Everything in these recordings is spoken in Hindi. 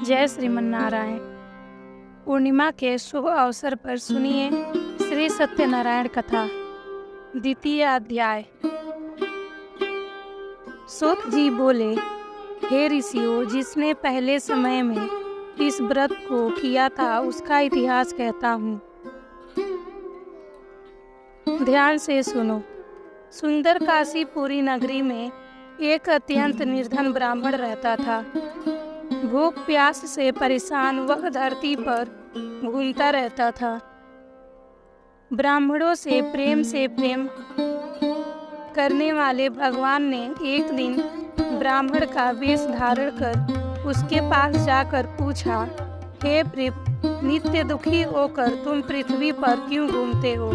जय श्रीमन्नारायण। पूर्णिमा के शुभ अवसर पर सुनिए श्री सत्यनारायण कथा, द्वितीय अध्याय। सूत जी बोले, हे ऋषियों, जिसने पहले समय में इस व्रत को किया था उसका इतिहास कहता हूँ, ध्यान से सुनो। सुंदर काशीपुरी नगरी में एक अत्यंत निर्धन ब्राह्मण रहता था। भूख प्यास से परेशान वह धरती पर घूमता रहता था। ब्राह्मणों से प्रेम करने वाले भगवान ने एक दिन ब्राह्मण का वेश धारण कर उसके पास जाकर पूछा, हे प्रिय, नित्य दुखी होकर तुम पृथ्वी पर क्यों घूमते हो?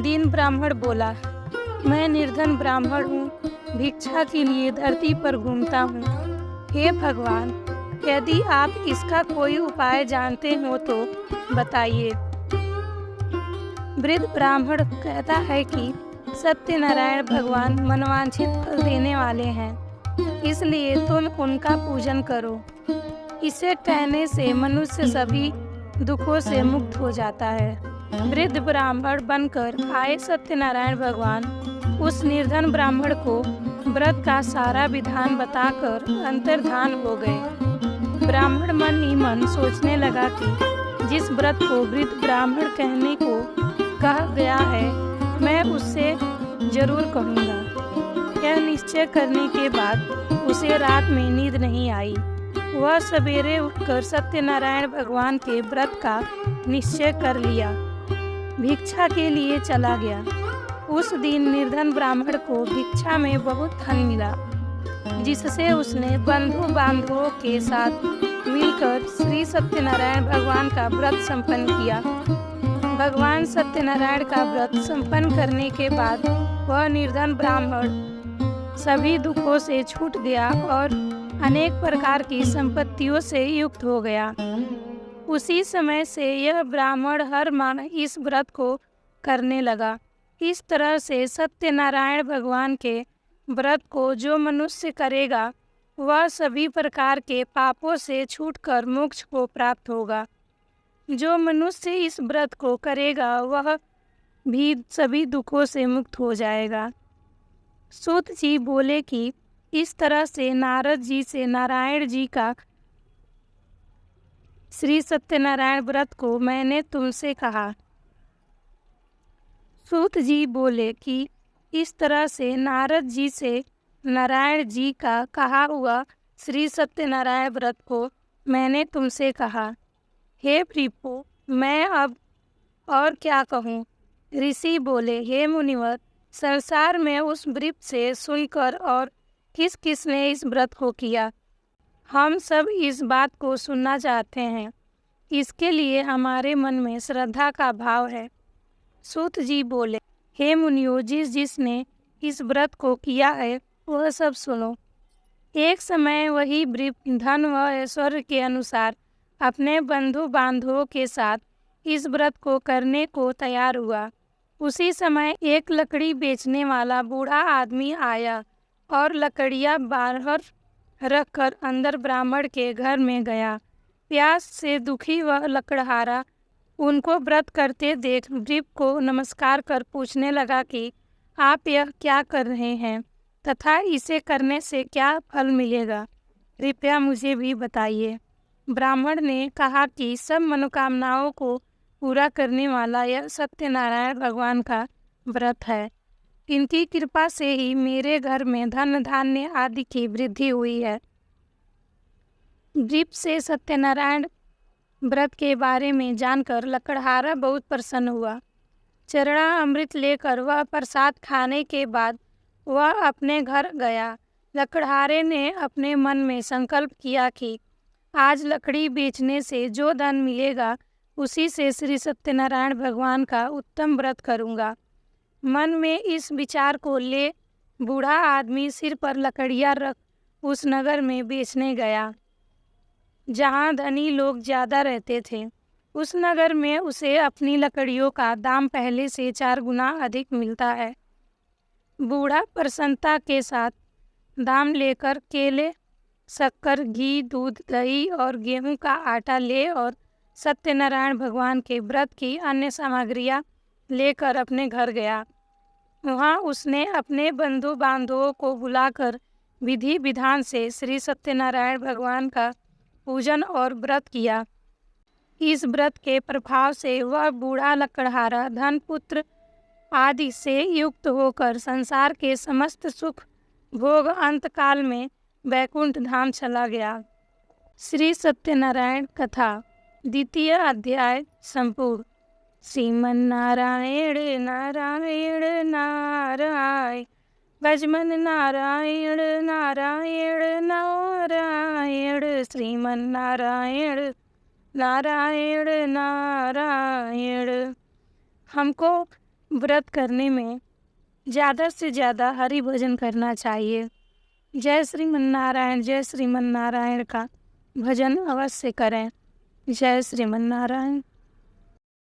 दीन ब्राह्मण बोला, मैं निर्धन ब्राह्मण हूँ, भिक्षा के लिए धरती पर घूमता हूँ। हे भगवान, यदि आप इसका कोई उपाय जानते हो तो बताइए। वृद्ध ब्राह्मण कहता है कि सत्यनारायण भगवान मनवांछित फल देने वाले हैं, इसलिए तुम उनका पूजन करो। इसे कहने से मनुष्य सभी दुखों से मुक्त हो जाता है। वृद्ध ब्राह्मण बनकर आए सत्यनारायण भगवान उस निर्धन ब्राह्मण को व्रत का सारा विधान बताकर अंतर्धान हो गए। ब्राह्मण मन ही मन सोचने लगा कि जिस व्रत को वृद्ध ब्राह्मण कहने को कहा गया है, मैं उससे जरूर कहूँगा। यह निश्चय करने के बाद उसे रात में नींद नहीं आई। वह सवेरे उठकर सत्यनारायण भगवान के व्रत का निश्चय कर लिया, भिक्षा के लिए चला गया। उस दिन निर्धन ब्राह्मण को भिक्षा में बहुत धन मिला, जिससे उसने बंधु बांधवों के साथ मिलकर श्री सत्यनारायण भगवान का व्रत संपन्न किया। भगवान सत्यनारायण का व्रत संपन्न करने के बाद वह निर्धन ब्राह्मण सभी दुखों से छूट गया और अनेक प्रकार की संपत्तियों से युक्त हो गया। उसी समय से यह ब्राह्मण हर माह इस व्रत को करने लगा। इस तरह से सत्यनारायण भगवान के व्रत को जो मनुष्य करेगा वह सभी प्रकार के पापों से छूटकर मोक्ष को प्राप्त होगा। जो मनुष्य इस व्रत को करेगा वह भी सभी दुखों से मुक्त हो जाएगा। सूत जी बोले कि इस तरह से नारद जी से नारायण जी का श्री सत्यनारायण व्रत को मैंने तुमसे कहा। सूत जी बोले कि इस तरह से नारद जी से नारायण जी का कहा हुआ श्री सत्यनारायण व्रत को मैंने तुमसे कहा। हे प्रीपो, मैं अब और क्या कहूँ? ऋषि बोले, हे मुनिवर, संसार में उस व्रत से सुनकर और किस किस ने इस व्रत को किया, हम सब इस बात को सुनना चाहते हैं। इसके लिए हमारे मन में श्रद्धा का भाव है। सूत जी बोले, हे मुनियों, जिसने इस व्रत को किया है वह सब सुनो। एक समय वही व्रत धन व ऐश्वर्य के अनुसार अपने बंधु बांधवों के साथ इस व्रत को करने को तैयार हुआ। उसी समय एक लकड़ी बेचने वाला बूढ़ा आदमी आया और लकड़ियाँ बाहर रखकर अंदर ब्राह्मण के घर में गया। प्यास से दुखी वह लकड़हारा उनको व्रत करते देख व्रत को नमस्कार कर पूछने लगा कि आप यह क्या कर रहे हैं तथा इसे करने से क्या फल मिलेगा, कृपया मुझे भी बताइए। ब्राह्मण ने कहा कि सब मनोकामनाओं को पूरा करने वाला यह सत्यनारायण भगवान का व्रत है। इनकी कृपा से ही मेरे घर में धन धान्य आदि की वृद्धि हुई है। व्रत से सत्यनारायण व्रत के बारे में जानकर लकड़हारा बहुत प्रसन्न हुआ। चरणा अमृत लेकर वह प्रसाद खाने के बाद वह अपने घर गया। लकड़हारे ने अपने मन में संकल्प किया कि आज लकड़ी बेचने से जो धन मिलेगा उसी से श्री सत्यनारायण भगवान का उत्तम व्रत करूँगा। मन में इस विचार को ले बूढ़ा आदमी सिर पर लकड़ियाँ रख उस नगर में बेचने गया जहाँ धनी लोग ज़्यादा रहते थे। उस नगर में उसे अपनी लकड़ियों का दाम पहले से 4 गुना अधिक मिलता है। बूढ़ा प्रसन्नता के साथ दाम लेकर केले शक्कर, घी, दूध, दही और गेहूं का आटा ले और सत्यनारायण भगवान के व्रत की अन्य सामग्रियां लेकर अपने घर गया। वहां उसने अपने बंधु बांधवों को बुलाकर विधि विधान से श्री सत्यनारायण भगवान का पूजन और व्रत किया। इस व्रत के प्रभाव से वह बूढ़ा लकड़हारा धन पुत्र आदि से युक्त होकर संसार के समस्त सुख भोग अंतकाल में वैकुंठ धाम चला गया। श्री सत्यनारायण कथा द्वितीय अध्याय संपूर्ण। श्रीमन्नारायण नारायण नारायण गजमन नारायण नारायण नारायण श्रीमन्नारायण नारायण नारायण। हमको व्रत करने में ज़्यादा से ज़्यादा हरि भजन करना चाहिए। जय श्रीमन्नारायण का भजन अवश्य करें। जय श्रीमन्नारायण।